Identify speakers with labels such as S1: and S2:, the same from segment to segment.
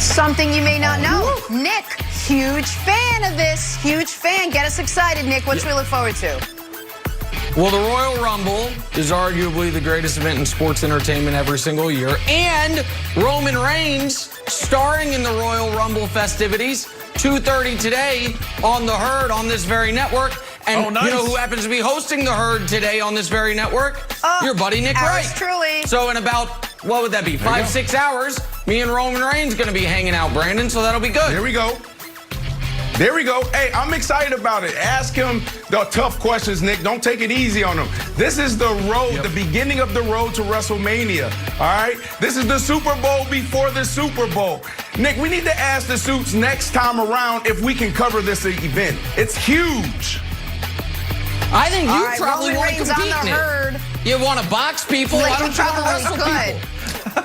S1: Something you may not know. Nick, huge fan of this. Huge fan. Get us excited, Nick. What should we look forward to?
S2: Well, the Royal Rumble is arguably the greatest event in sports entertainment every single year. And Roman Reigns starring in the Royal Rumble festivities, 2:30 today on The Herd on this very network. And you know who happens to be hosting The Herd today on this very network? Your buddy Nick Wright.
S1: Truly.
S2: So in about, what would that be, 5-6 hours, me and Roman Reigns going to be hanging out, Brandon, so that'll be good.
S3: There we go. There we go. Hey, I'm excited about it. Ask him the tough questions, Nick. Don't take it easy on him. This is the road, the beginning of the road to WrestleMania, all right? This is the Super Bowl before the Super Bowl. Nick, we need to ask the suits next time around if we can cover this event. It's huge.
S2: I think you probably want to compete
S1: on the Herd.
S2: You want to box people? Why don't you want to wrestle people?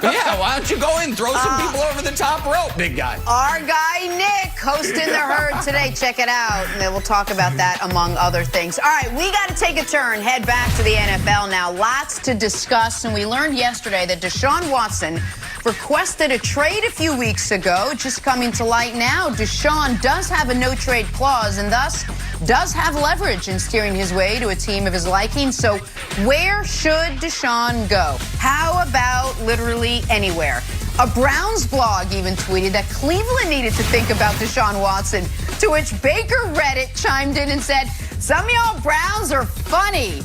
S2: Yeah, why don't you go in, throw some people over the top rope, big guy.
S1: Our guy Nick hosting The Herd today. Check it out, and then we'll talk about that among other things. All right, we got to take a turn, head back to the NFL now. Lots to discuss, and we learned yesterday that Deshaun Watson requested a trade a few weeks ago. Just coming to light now, Deshaun does have a no-trade clause and thus does have leverage in steering his way to a team of his liking. So where should Deshaun go? How about literally anywhere? A Browns blog even tweeted that Cleveland needed to think about Deshaun Watson, to which Baker Reddit chimed in and said, some of y'all Browns are funny.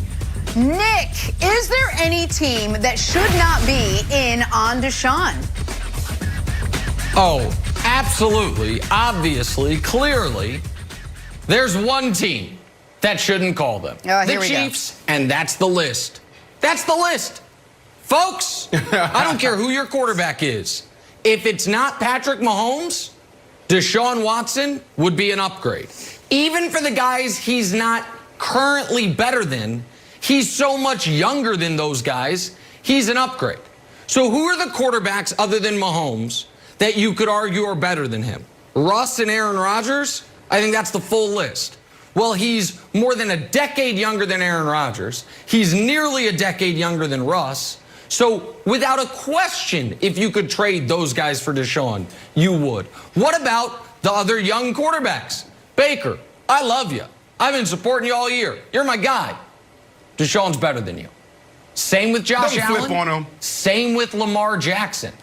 S1: Nick, is there any team that should not be in on Deshaun?
S2: Oh, absolutely, obviously, clearly. There's one team that shouldn't call them. The Chiefs, and that's the list. That's the list. Folks, I don't care who your quarterback is. If it's not Patrick Mahomes, Deshaun Watson would be an upgrade. Even for the guys he's not currently better than, he's so much younger than those guys, he's an upgrade. So who are the quarterbacks other than Mahomes that you could argue are better than him? Russ and Aaron Rodgers? I think that's the full list. Well, he's more than a decade younger than Aaron Rodgers. He's nearly a decade younger than Russ. So without a question, if you could trade those guys for Deshaun, you would. What about the other young quarterbacks? Baker, I love you. I've been supporting you all year. You're my guy. Deshaun's better than you. Same with Josh Allen.
S3: Flip on him.
S2: Same with Lamar Jackson.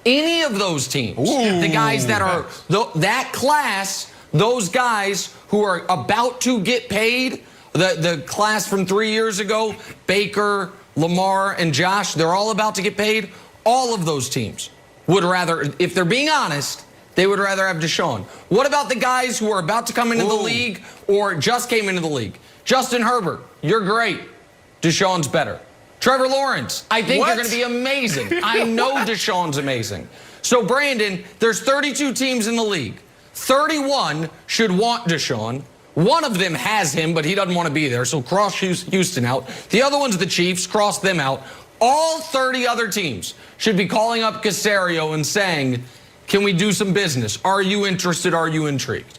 S2: Any of those teams, the guys that are that class, those guys who are about to get paid, the class from 3 years ago, Baker, Lamar, and Josh, they're all about to get paid. All of those teams would rather, if they're being honest, they would rather have Deshaun. What about the guys who are about to come into the league or just came into the league? Justin Herbert, you're great. Deshaun's better. Trevor Lawrence, I think you're going to be amazing. I know Deshaun's amazing. So, Brandon, there's 32 teams in the league. 31 should want Deshaun. One of them has him, but he doesn't want to be there, so cross Houston out. The other one's the Chiefs, cross them out. All 30 other teams should be calling up Caserio and saying, can we do some business? Are you interested? Are you intrigued?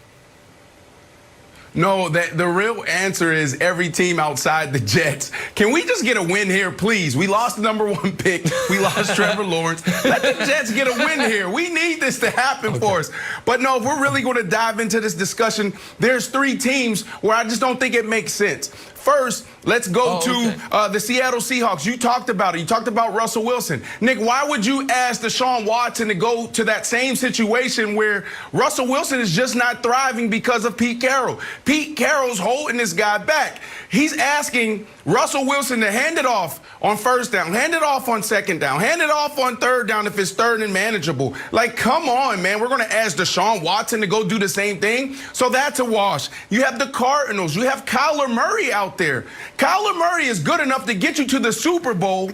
S3: No, the real answer is every team outside the Jets. Can we just get a win here, please? We lost the #1 pick. We lost Trevor Lawrence. Let the Jets get a win here. We need this to happen for us. But no, if we're really going to dive into this discussion, there's 3 teams where I just don't think it makes sense. First, let's go to the Seattle Seahawks. You talked about it. You talked about Russell Wilson. Nick, why would you ask Deshaun Watson to go to that same situation where Russell Wilson is just not thriving because of Pete Carroll? Pete Carroll's holding this guy back. He's asking Russell Wilson to hand it off on first down, hand it off on second down, hand it off on third down if it's third and manageable. Like, come on, man. We're going to ask Deshaun Watson to go do the same thing. So that's a wash. You have the Cardinals. You have Kyler Murray out there. Kyler Murray is good enough to get you to the Super Bowl.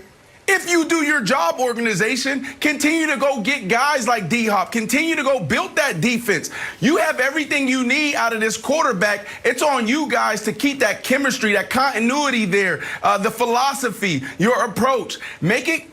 S3: If you do your job, organization, continue to go get guys like D-Hop. Continue to go build that defense. You have everything you need out of this quarterback. It's on you guys to keep that chemistry, that continuity there, the philosophy, your approach. Make it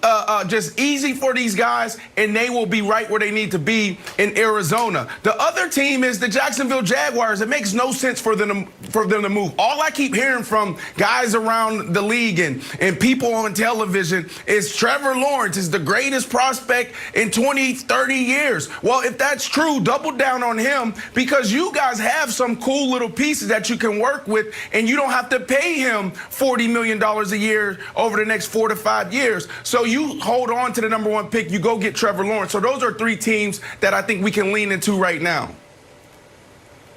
S3: just easy for these guys, and they will be right where they need to be in Arizona. The other team is the Jacksonville Jaguars. It makes no sense for them to move. All I keep hearing from guys around the league and people on television is Trevor Lawrence is the greatest prospect in 20, 30 years. Well, if that's true, double down on him, because you guys have some cool little pieces that you can work with, and you don't have to pay him $40 million a year over the next 4 to 5 years. So you hold on to the number 1 pick, you go get Trevor Lawrence. So those are 3 teams that I think we can lean into right now.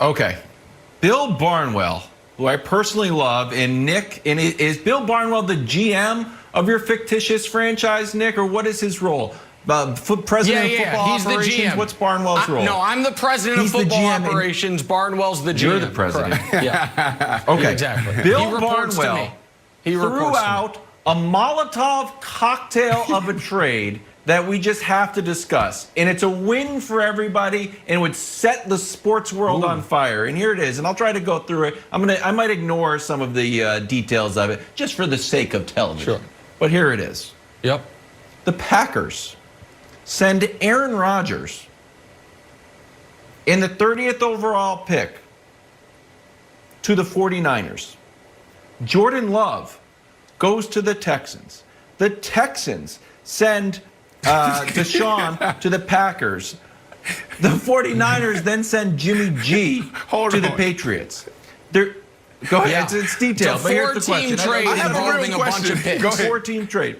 S4: Okay. Bill Barnwell, who I personally love, and Nick, and is Bill Barnwell the GM of your fictitious franchise, Nick, or what is his role? President of football
S2: he's
S4: operations?
S2: The GM.
S4: What's Barnwell's role?
S2: No, I'm the president of football operations. Barnwell's the GM.
S4: You're the president.
S2: Yeah.
S4: Okay.
S2: Exactly.
S4: Bill Barnwell threw out a Molotov cocktail of a trade that we just have to discuss. And it's a win for everybody, and it would set the sports world on fire. And here it is, and I'll try to go through it. I might ignore some of the details of it, just for the sake of television.
S2: Sure.
S4: But here it is.
S2: Yep.
S4: The Packers send Aaron Rodgers in the 30th overall pick to the 49ers. Jordan Love goes to the Texans. The Texans send Deshaun to the Packers. The 49ers then send Jimmy G to the Patriots. Go ahead, it's detailed.
S2: It's a 4-team trade involving a bunch of picks.
S4: Go ahead. 4-team trade.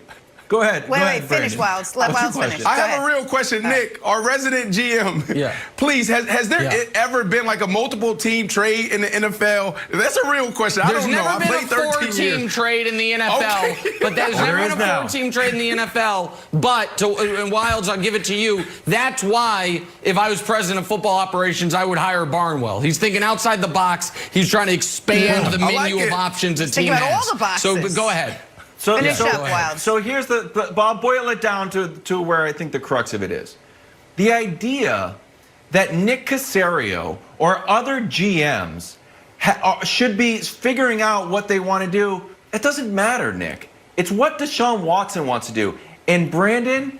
S4: Go ahead.
S1: Wait, finish, Wilds. Let Wilds finish.
S3: I have a real question, Nick, our resident GM.
S2: Yeah.
S3: Please, has there ever been like a multiple team trade in the NFL? That's a real question. I don't know. I played 13 years.
S2: There's never been a 4-team trade in the NFL.
S3: Okay.
S2: But there's never been a 4-team trade in the NFL. But, and Wilds, I'll give it to you. That's why, if I was president of football operations, I would hire Barnwell. He's thinking outside the box. He's trying to expand the menu of options a team has.
S1: All the boxes.
S2: So go ahead.
S1: Finish up, Wilds.
S4: So here's I'll boil it down to where I think the crux of it is. The idea that Nick Caserio or other GMs should be figuring out what they want to do, it doesn't matter, Nick. It's what Deshaun Watson wants to do. And Brandon,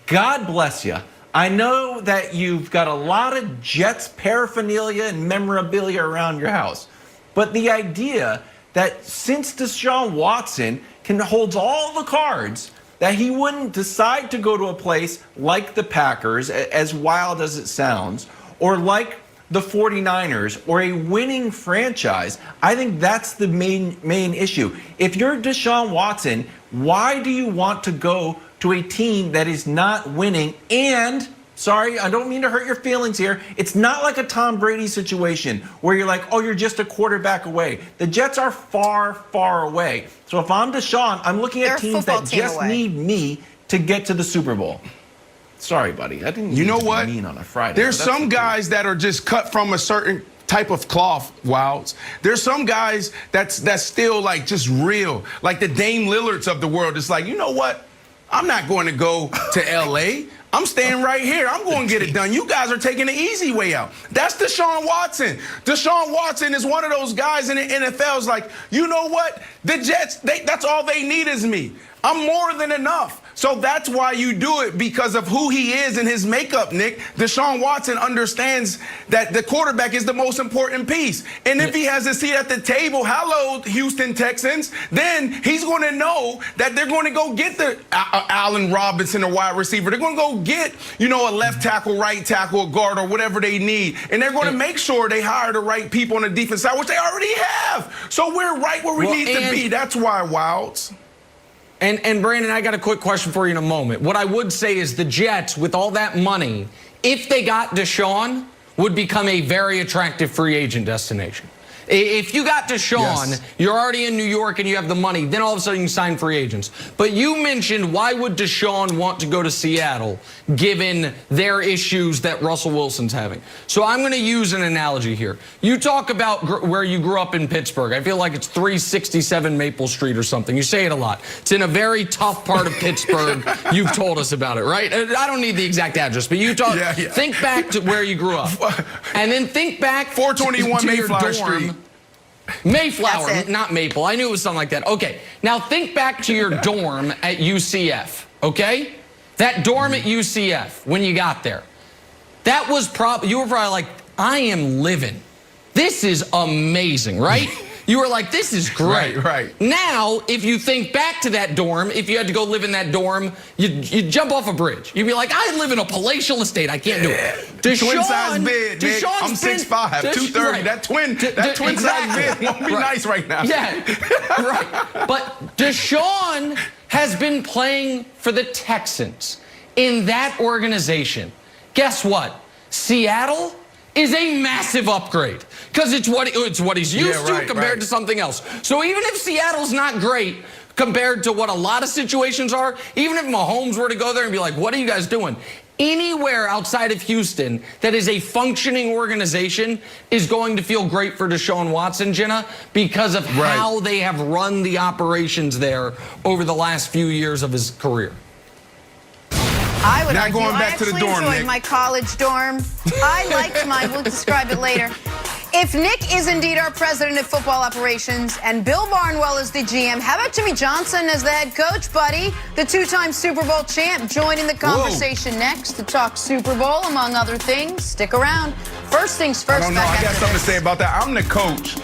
S4: God bless you. I know that you've got a lot of Jets paraphernalia and memorabilia around your house. But the idea that since Deshaun Watson holds all the cards, that he wouldn't decide to go to a place like the Packers, as wild as it sounds, or like the 49ers, or a winning franchise, I think that's the main issue. If you're Deshaun Watson, why do you want to go to a team that is not winning? And sorry, I don't mean to hurt your feelings here. It's not like a Tom Brady situation where you're like, oh, you're just a quarterback away. The Jets are far, far away. So if I'm Deshaun, I'm looking at teams that just need me to get to the Super Bowl. Sorry, buddy. I didn't mean on a Friday.
S3: There's some guys that are just cut from a certain type of cloth, Wilds. There's some guys that's still like just real, like the Dame Lillards of the world. It's like, you know what? I'm not going to go to L.A. I'm staying right here. I'm going to get it done. You guys are taking the easy way out. That's Deshaun Watson. Deshaun Watson is one of those guys in the NFL. Is like, you know what? The Jets, that's all they need is me. I'm more than enough. So that's why you do it, because of who he is and his makeup, Nick. Deshaun Watson understands that the quarterback is the most important piece. And if he has a seat at the table, hello, Houston Texans, then he's going to know that they're going to go get the Allen Robinson, a wide receiver. They're going to go get, a left tackle, right tackle, a guard, or whatever they need. And they're going to make sure they hire the right people on the defense side, which they already have. So we're right where we need to be. That's why, Wilds.
S2: And Brandon, I got a quick question for you in a moment. What I would say is the Jets, with all that money, if they got Deshaun, would become a very attractive free agent destination. If you got Deshaun, you're already in New York and you have the money, then all of a sudden you sign free agents. But you mentioned, why would Deshaun want to go to Seattle given their issues that Russell Wilson's having? So I'm going to use an analogy here. You talk about where you grew up in Pittsburgh. I feel like it's 367 Maple Street or something. You say it a lot. It's in a very tough part of Pittsburgh. You've told us about it, right? I don't need the exact address, but you talk. Think back to where you grew up. And then think back
S3: 421 Mayflower Street.
S2: Mayflower, not Maple. I knew it was something like that. Okay, now think back to your dorm at UCF, okay? That dorm at UCF, when you got there, that was you were probably like, I am living. This is amazing, right? you were like, this is great.
S3: Right.
S2: Now, if you think back to that dorm, if you had to go live in that dorm, you'd jump off a bridge. You'd be like, I live in a palatial estate. I can't do it.
S3: Twin size bed, Nick. I'm 6'5", 230.
S2: Right.
S3: That twin size bed won't be nice right now.
S2: Yeah, right. But Deshaun has been playing for the Texans in that organization. Guess what? Seattle is a massive upgrade because it's what he's used to compared to something else. So even if Seattle's not great compared to what a lot of situations are, even if Mahomes were to go there and be like, what are you guys doing? Anywhere outside of Houston that is a functioning organization is going to feel great for Deshaun Watson, Jenna, because of how they have run the operations there over the last few years of his career.
S1: I would
S3: Not
S1: argue,
S3: going back
S1: I
S3: to the
S1: actually
S3: dorm,
S1: enjoyed
S3: Nick.
S1: my college dorm. I liked mine. We'll describe it later. If Nick is indeed our president of football operations and Bill Barnwell is the GM, how about Jimmy Johnson as the head coach, buddy? The two-time Super Bowl champ joining the conversation next to talk Super Bowl, among other things. Stick around. First things first.
S3: I don't know. I got something to say about that. I'm the coach.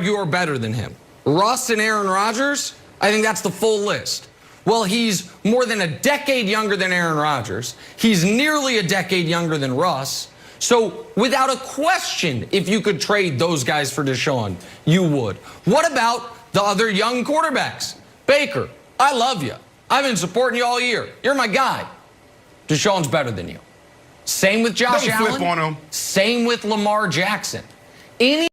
S2: You're better than him. Russ and Aaron Rodgers, I think that's the full list. Well, he's more than a decade younger than Aaron Rodgers. He's nearly a decade younger than Russ. So without a question, if you could trade those guys for Deshaun, you would. What about the other young quarterbacks? Baker, I love you. I've been supporting you all year. You're my guy. Deshaun's better than you. Same with Josh Allen.
S3: Flip on him.
S2: Same with Lamar Jackson. Any